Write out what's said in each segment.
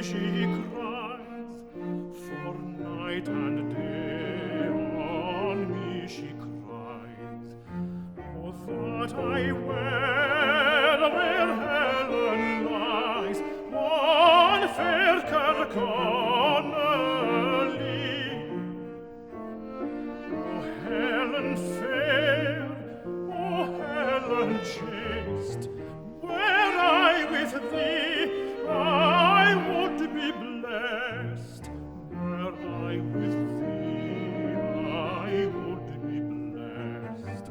she cries, for night and day on me she cries. Oh, that I were where Helen lies, on fair Kirkconnelly. Oh, Helen fair, oh, Helen chaste, were I with thee, I would be blessed. Were I with thee, I would be blessed.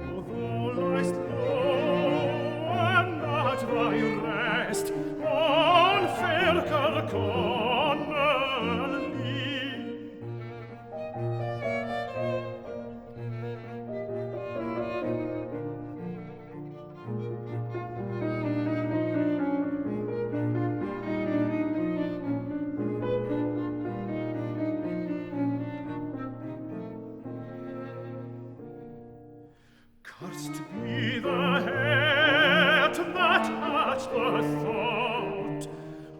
Oh, thou liest low and at thy rest on fair Kirkconnelly. Cursed be the head that had the thought,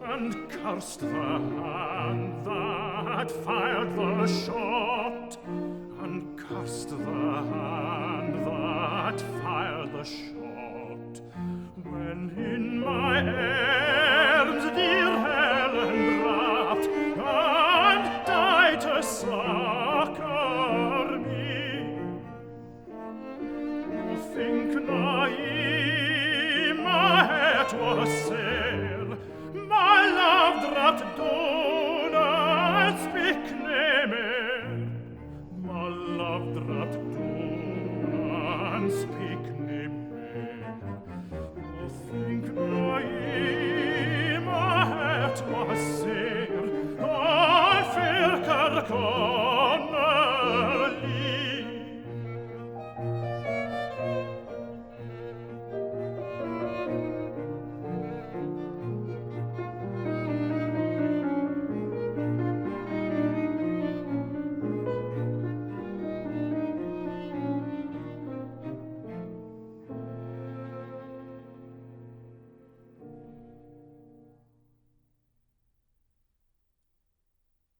and cursed the hand that fired the shot, and cursed the hand that fired the shot. When in my arms dear Helen wrapped, and died to succour me, think nae, my heart was sail, my love dropped down and speak nae more. My love dropped down and speak nae more. Oh, think nae, my heart was sail, on fair Kirkconnelly.